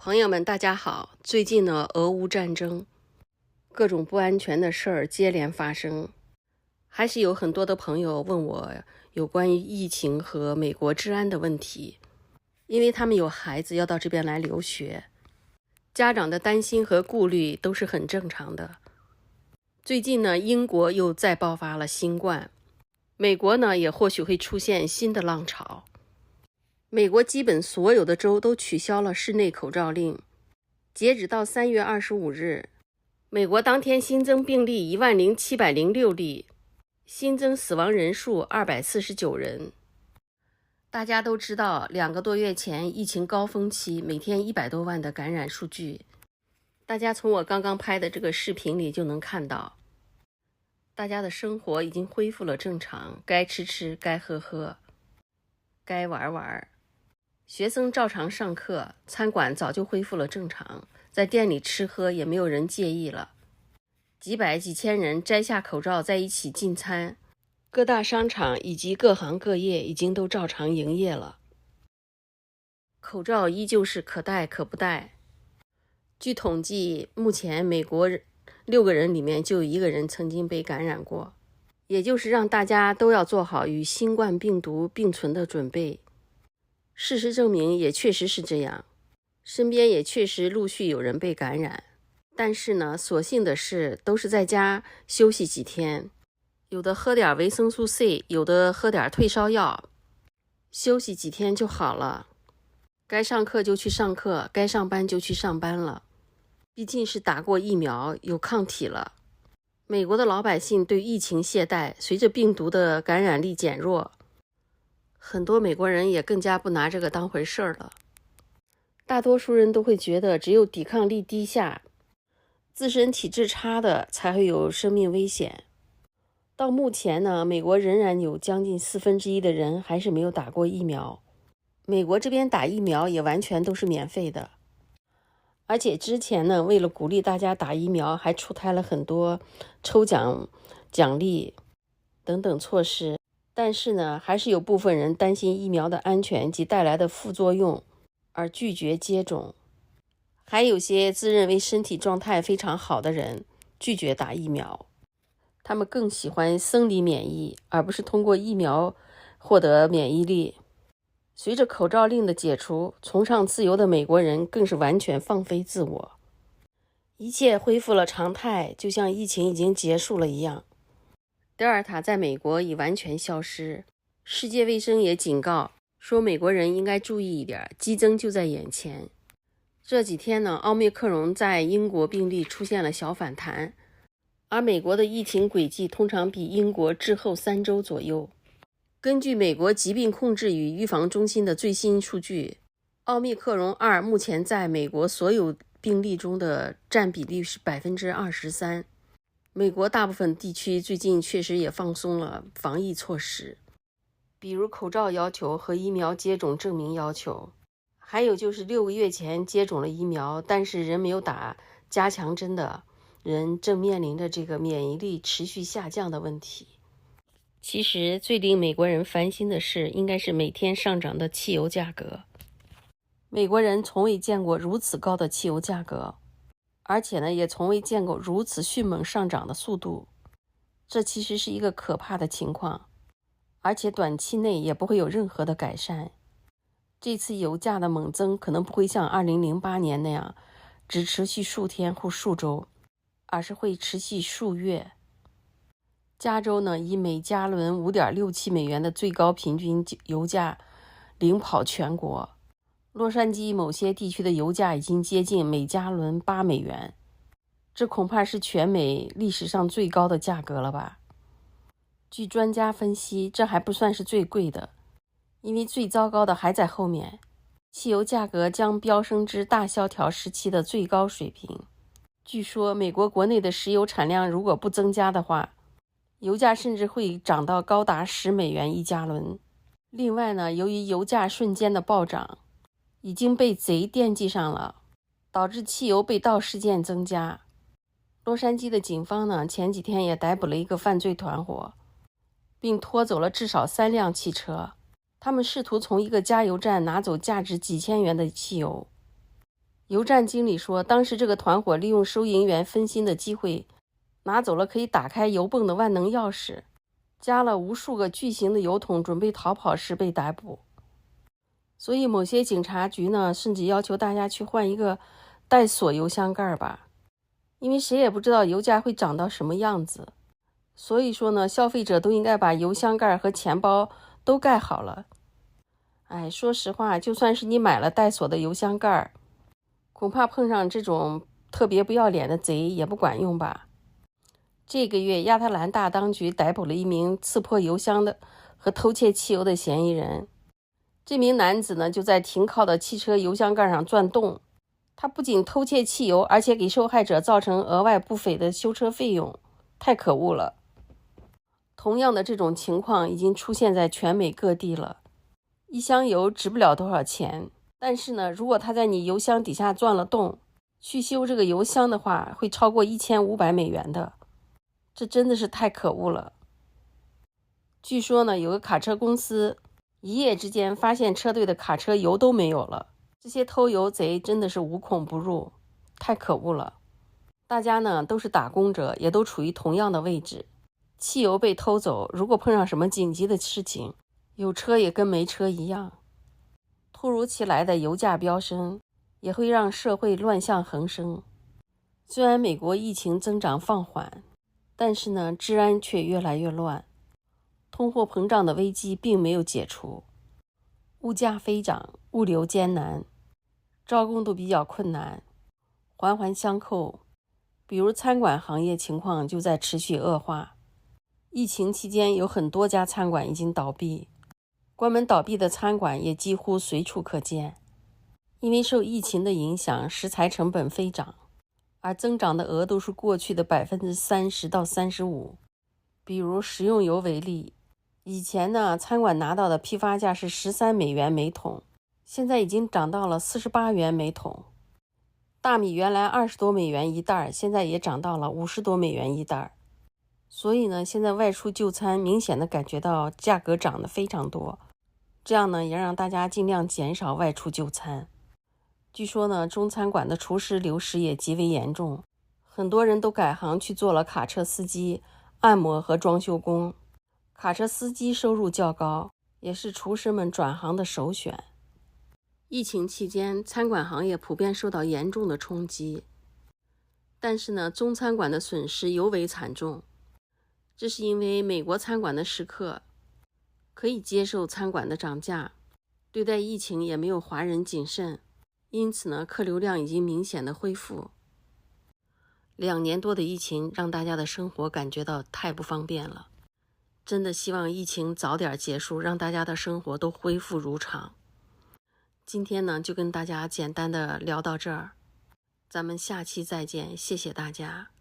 朋友们，大家好。最近呢，俄乌战争，各种不安全的事儿接连发生，还是有很多的朋友问我有关于疫情和美国治安的问题，因为他们有孩子要到这边来留学，家长的担心和顾虑都是很正常的。最近呢，英国又再爆发了新冠，美国呢也或许会出现新的浪潮。美国基本所有的州都取消了室内口罩令。截止到3月25日，美国当天新增病例10706例，新增死亡人数249人。大家都知道，2个多月前疫情高峰期，每天100多万的感染数据，大家从我刚刚拍的这个视频里就能看到，大家的生活已经恢复了正常，该吃吃，该喝喝，该玩玩。学生照常上课，餐馆早就恢复了正常，在店里吃喝也没有人介意了。几百几千人摘下口罩在一起进餐，各大商场以及各行各业已经都照常营业了。口罩依旧是可戴可不戴。据统计，目前美国6个人里面就有1个人曾经被感染过，也就是让大家都要做好与新冠病毒并存的准备。事实证明也确实是这样，身边也确实陆续有人被感染，但是呢，所幸的是都是在家休息几天，有的喝点维生素 C， 有的喝点退烧药，休息几天就好了。该上课就去上课，该上班就去上班了，毕竟是打过疫苗，有抗体了。美国的老百姓对疫情懈怠，随着病毒的感染力减弱，很多美国人也更加不拿这个当回事儿了。大多数人都会觉得只有抵抗力低下，自身体质差的才会有生命危险。到目前呢，美国仍然有将近1/4的人还是没有打过疫苗。美国这边打疫苗也完全都是免费的，而且之前呢，为了鼓励大家打疫苗，还出台了很多抽奖奖励等等措施。但是呢，还是有部分人担心疫苗的安全及带来的副作用而拒绝接种，还有些自认为身体状态非常好的人拒绝打疫苗，他们更喜欢生理免疫，而不是通过疫苗获得免疫力。随着口罩令的解除，崇尚自由的美国人更是完全放飞自我，一切恢复了常态，就像疫情已经结束了一样。德尔塔在美国已完全消失，世界卫生也警告说美国人应该注意一点，激增就在眼前。这几天呢，奥密克戎在英国病例出现了小反弹，而美国的疫情轨迹通常比英国滞后3周左右。根据美国疾病控制与预防中心的最新数据，奥密克戎2目前在美国所有病例中的占比例是 23%。美国大部分地区最近确实也放松了防疫措施，比如口罩要求和疫苗接种证明要求，还有就是6个月前接种了疫苗但是仍没有打加强针的人正面临着这个免疫力持续下降的问题。其实最令美国人烦心的是，应该是每天上涨的汽油价格。美国人从未见过如此高的汽油价格，而且呢，也从未见过如此迅猛上涨的速度。这其实是一个可怕的情况，而且短期内也不会有任何的改善。这次油价的猛增可能不会像2008年那样只持续数天或数周，而是会持续数月。加州呢，以每加仑5.67美元的最高平均油价领跑全国。洛杉矶某些地区的油价已经接近每加仑8美元，这恐怕是全美历史上最高的价格了吧。据专家分析，这还不算是最贵的，因为最糟糕的还在后面。汽油价格将飙升至大萧条时期的最高水平。据说美国国内的石油产量如果不增加的话，油价甚至会涨到高达10美元1加仑。另外呢，由于油价瞬间的暴涨，已经被贼惦记上了，导致汽油被盗事件增加。洛杉矶的警方呢，前几天也逮捕了一个犯罪团伙，并拖走了至少3辆汽车。他们试图从一个加油站拿走价值几千元的汽油。油站经理说，当时这个团伙利用收银员分心的机会，拿走了可以打开油泵的万能钥匙，加了无数个巨型的油桶，准备逃跑时被逮捕。所以某些警察局呢，甚至要求大家去换一个带锁油箱盖吧，因为谁也不知道油价会涨到什么样子。所以说呢，消费者都应该把油箱盖和钱包都盖好了。说实话，就算是你买了带锁的油箱盖，恐怕碰上这种特别不要脸的贼也不管用吧。这个月，亚特兰大当局逮捕了一名刺破油箱的和偷窃汽油的嫌疑人。这名男子呢，就在停靠的汽车油箱盖上钻洞。他不仅偷窃汽油，而且给受害者造成额外不菲的修车费用，太可恶了。同样的这种情况已经出现在全美各地了。一箱油值不了多少钱，但是呢，如果他在你油箱底下钻了洞，去修这个油箱的话，会超过1500美元的。这真的是太可恶了。据说呢，有个卡车公司一夜之间发现车队的卡车油都没有了。这些偷油贼真的是无孔不入，太可恶了。大家呢都是打工者，也都处于同样的位置。汽油被偷走，如果碰上什么紧急的事情，有车也跟没车一样。突如其来的油价飙升，也会让社会乱象横生。虽然美国疫情增长放缓，但是呢，治安却越来越乱。通货膨胀的危机并没有解除，物价飞涨，物流艰难，招工都比较困难，环环相扣。比如餐馆行业情况就在持续恶化。疫情期间有很多家餐馆已经倒闭，关门倒闭的餐馆也几乎随处可见。因为受疫情的影响，食材成本飞涨，而增长的额度是过去的30%到35%。比如食用油为例，以前呢，餐馆拿到的批发价是13美元每桶，现在已经涨到了48元每桶。大米原来20多美元一袋，现在也涨到了50多美元一袋。所以呢，现在外出就餐明显的感觉到价格涨得非常多，这样呢，也让大家尽量减少外出就餐。据说呢，中餐馆的厨师流失也极为严重，很多人都改行去做了卡车司机、按摩和装修工。卡车司机收入较高，也是厨师们转行的首选。疫情期间，餐馆行业普遍受到严重的冲击，但是呢，中餐馆的损失尤为惨重。这是因为美国餐馆的食客可以接受餐馆的涨价，对待疫情也没有华人谨慎，因此呢，客流量已经明显的恢复。2年多的疫情让大家的生活感觉到太不方便了，真的希望疫情早点结束，让大家的生活都恢复如常。今天呢，就跟大家简单的聊到这儿，咱们下期再见，谢谢大家。